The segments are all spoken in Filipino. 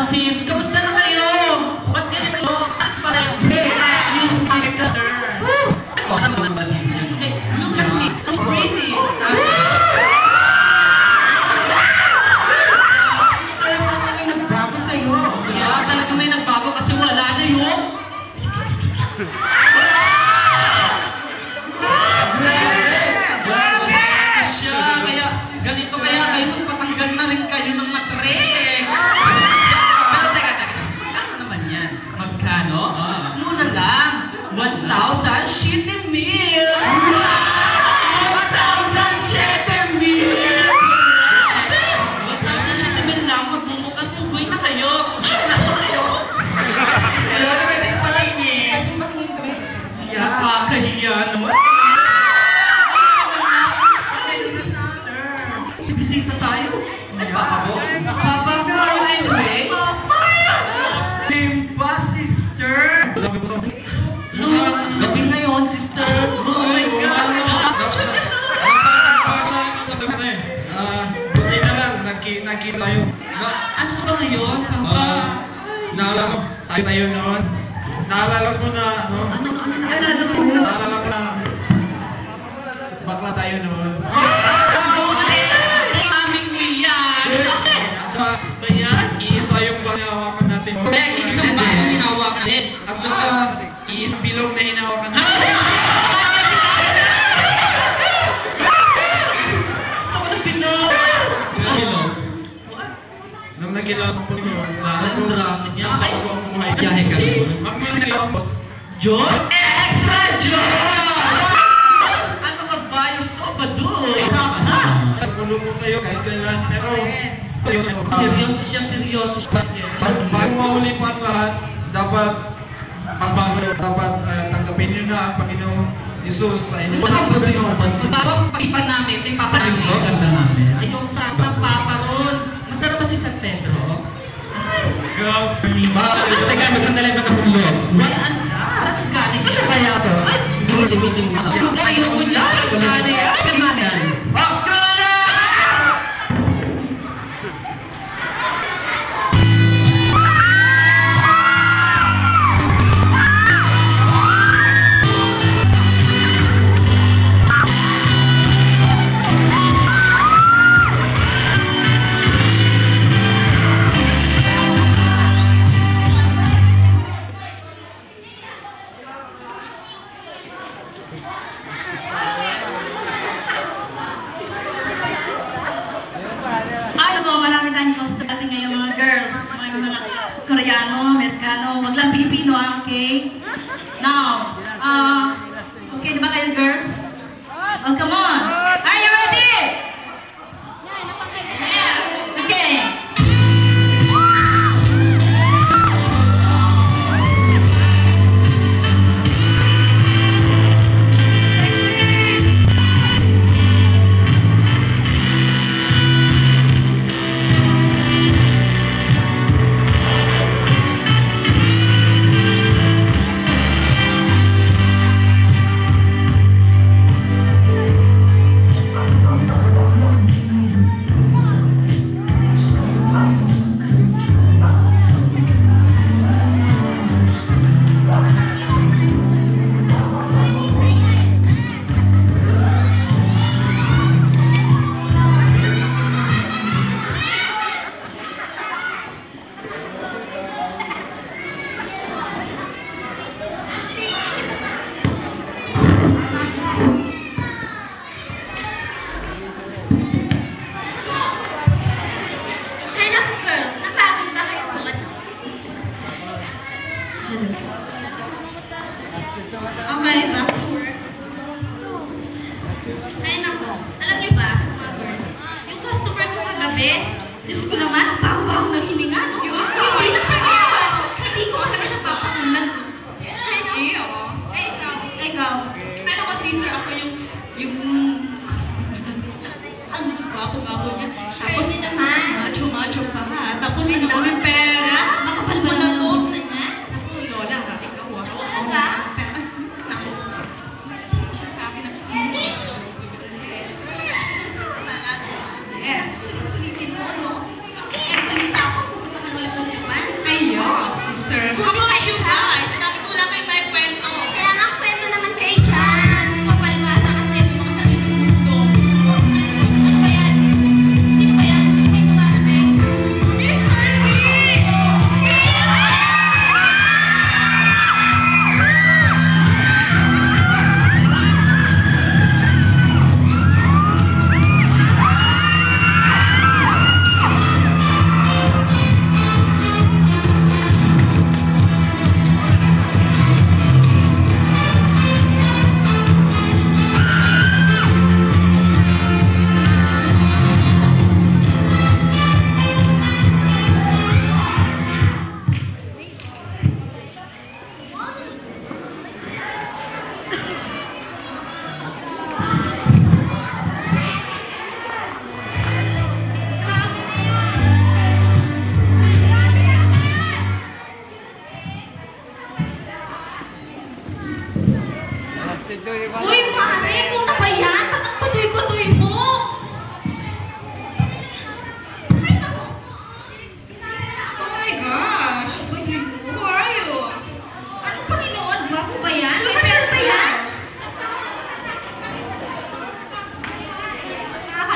sis, kamusta na kayo? Ba't ganito kayo? Hey, excuse me, sister. Look at me, so pretty. Nagbago sa'yo. Yeah, talaga may nagbago kasi wala na yung... Ganito kaya kayo patanggal na rin kayo ng matres. Pero teka, magkano naman yan? Magkano? Muna lang, 1,000 shitty meal! 1,000 shitty meal! 1,000 shitty meal lang, magmumukat tugoy na kayo. Kaya kasi pala ini. Nakakahiya naman. Bisita tayo. Ay, Papa mo? Papa mo, anyway? Papa! Dimba, sister! Gabi ngayon, sister. Oh my God! Buti na lang, nakita tayo. Ano ka ba ngayon, Papa? Naalala ko, tayo noon. Naalala ko na, ano? Ano naalala mo? Naalala ko na, bakla tayo noon. Iisa yung hinahawakan natin. Isang baso hinahawakan natin. At saka, iisa bilog na hinahawakan natin. Gusto ko ng bilog. Bilog? Nang nagilala ko nyo, Ang drama niya. Ay, biyahe ka. Mag-music ang boss. Diyos? Extra Diyos! Ano ka ba? You're so baduy. Kulungan kayo kahit kailan. Pero, seryoso siya, seryoso siya. bago mahuli pa ang lahat, dapat tanggapin nyo na ang Panginoong Jesus sa inyo. Bago pag-ipan namin, si Papa namin. Ganda namin. Ayong sa Papa ron. Masarap ba si San Pedro? Teka, masandali pa napulo. Saan galing? Ano kaya ito? Ay, gimitin mo. Ayoko niya. Galing. Kamanan. Alam mo, marami tayong shows natin ngayon mga girls. Mga Koreano, Amerikano, wag lang Pilipino, okay? Now, okay, di ba kayo girls? Oh, come on! Are you ready? Okay. Okay, back to work. Ay, nako. Alam niyo ba, mga girls, yung customer ko kagabi, Diyos ko naman, ang baho-baho ng hininga, no? Hindi na siya kaya. Hindi ko talaga siya papakulan. Ay, no? Ay, ikaw. Ano ko, sister, ako yung ang gwapo-gwapo niya. Tapos, macho-macho pa nga. Tapos, ang daming pera. Makapal mo na to. Ako, Lola, ikaw, Yes. Sulitin mo, no? Kaya balita ako, pupunta ka ulit ng Japan.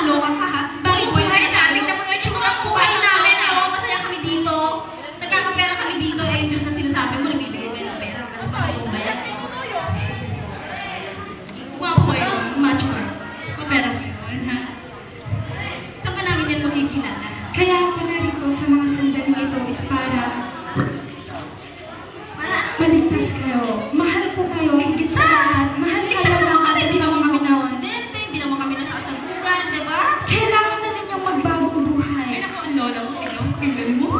nakakaloka ka ha. Bakit buhay na sa ating na mga tsura ang buhay namin, no? Masaya kami dito. Nagkakapera kami dito, eh, Diyos na sinasabi mo, nagbibigay kayo ng pera. Ano ba kayo ba yan? Guwapo ko yun, much more. Mapera mo yun, ha? Saan ka namin yan makikilala? Kaya ako narito sa mga sandaling ito is para maligtas kayo. Mahal ko kayo, higit sa lahat. Mahal kayo ng Hindi ating naman kami mga nawandente, hindi naman kami nasasabugan, di ba? kailangan na ninyong magbagong buhay. Ay, naku, ang lola mo, pinag mo.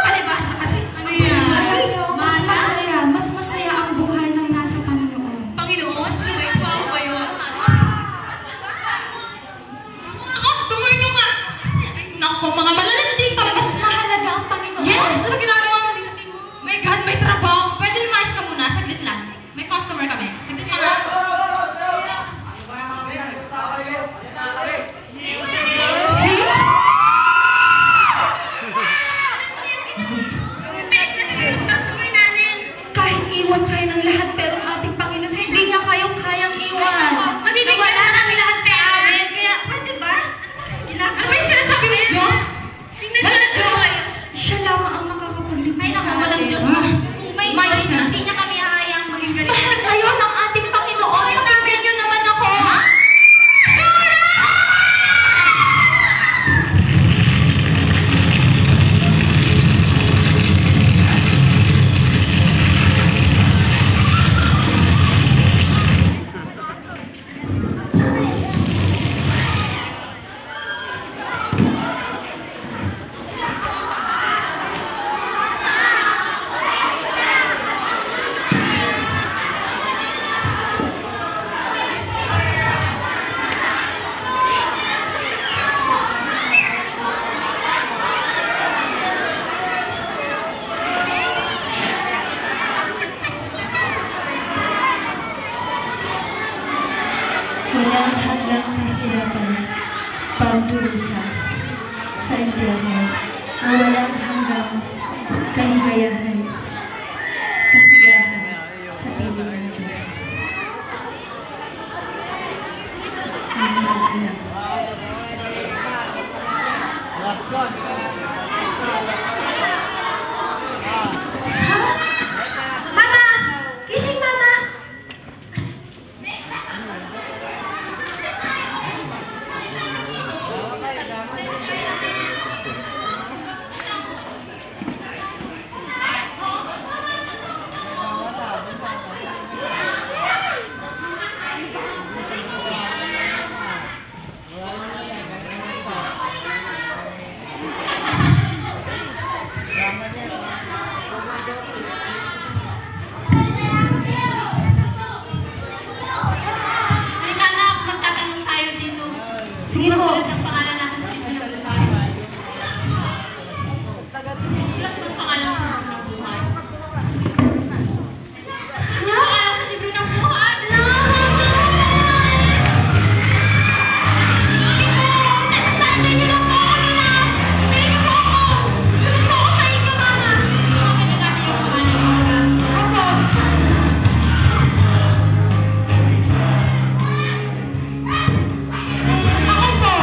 Palibasa kasi. Ano Mahal yan? nyo, mas masaya ang buhay ng nasa Panginoon. Panginoon, sino ba yung pao ba yun? Customer nyo nga! Naku, mga malalandi pa. Mas mahalaga ang Panginoon. Yes! Ano ginagawa mo dito? My God, may trabaho. Pwede lumayas ka muna, saglit lang. May customer kami. Saglit lang. Customer namin. Kahit iwan kayo ng lahat, pero ang ating Panginoon, hindi niya kayo kayang iwan. Wala kami lahat sa amin. Kaya, pwede ba? Ano ba yung sinasabi mo, Diyos? Walang Diyos. Siya lamang ang makakapagligtas Ay, naku, walang Diyos. Kung may Diyos, hindi niya kami hayang maging ganito. Mahal kayo ng ating Panginoon. Pakinggan niyo naman ako. Walang hanggang kahirapan, pagdurusa sa impyerno, o walang hanggang kaligayahan, kasiyahan sa piling ng Diyos. Ang mga anak. Mama! Gising, Mama! Halika na, magtatanong tayo dito. Sige po. Sulat ang pangalan natin sa libro ng buhay. Sulat ang pangalan sa libro ng buhay. Ano ang pangalan sa libro ng buhay? Hindi niyo lang po ako na! Hindi niyo po ako! Sulat po ako sa inyo, Mama! Okay, nagkami yung pangalan. Ako po.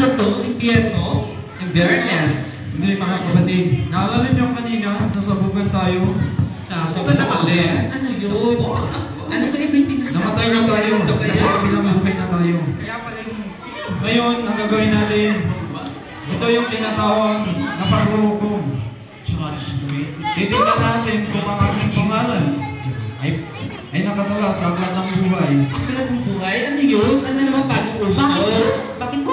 ba to? Impyerno? Inverness? Hindi mga kapatid. Naalala niyo kanina, nasabugan tayo. Sabi na ulit. Ano yun? Ano ba yung pinag-usapan? Namatay na tayo. Nasa kabilang buhay na tayo. Ngayon, ang gagawin natin, ito yung tinatawag na paghuhukom. Titignan natin kung ang ating pangalan ay nakatala sa aklat ng buhay. Aklat ng buhay? Ano yun? Ano naman bagong uso? Bakit po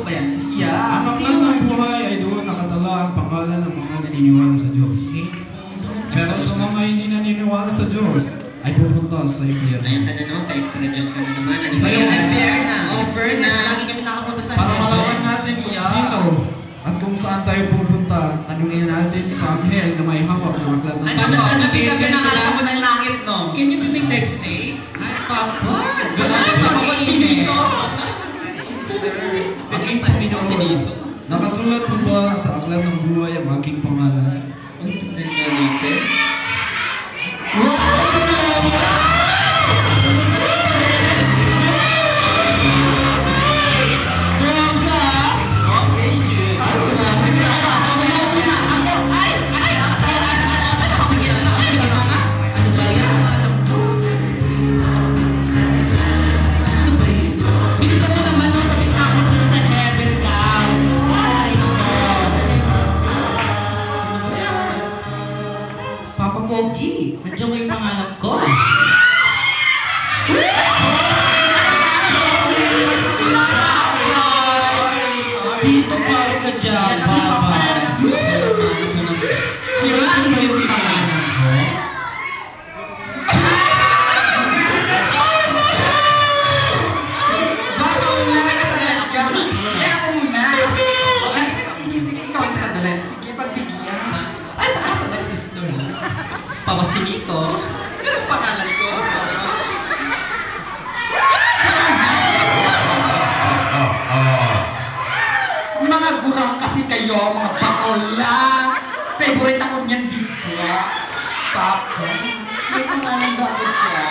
ba yan? Ang aklat ng buhay ay doon nakatala ang pangalan ng mga naniniwala sa Diyos. Pero sa mga hindi naniniwala sa Diyos, ay pupunta sa impyerno. Ayun ka na naman, pa-extra Diyos ka na naman. Ano ba Ngayon, yan? Offer na. Lagi kami nakapunta sa Para malaman natin kung sino at kung saan tayo pupunta, tanungin natin sa anghel na may hawak ng aklat ng Ano buhay. di kami nakakita mo ng langit, no? Can you be text eh? Ay, Papa! Ganun pa ako dito! Aking Panginoon, nakasulat po ba sa aklat ng buhay ang aking pangalan? Ang tignan nga natin. Bilisan mo naman no, sa bitako dun sa heaven daw. Ay, Papa Pogi, nandiyan mo yung pangalan ko. Dito ka dyan, Papa. Sino ba yung pangalan ko? Papa Chinito? Pero pangalan ko? Mga gurang kasi kayo, mga bakol lang. Favorite ako niyan dito. Papa, may pangalan ba ako siya?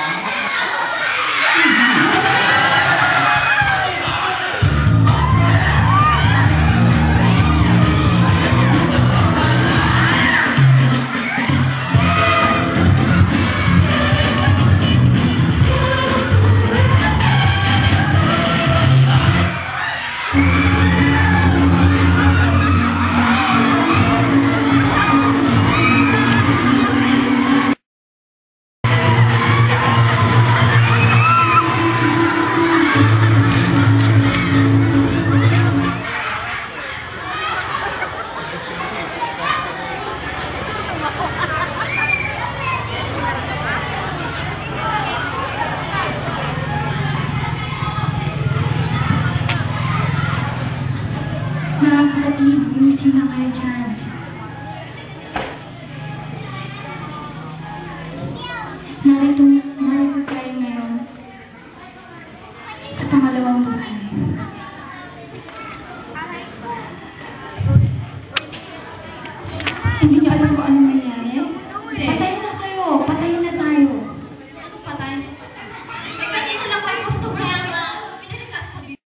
mga kapatid, gumising na kayo dyan. Narito tayo ngayon sa pangalawang buhay. Hindi niyo alam kung anong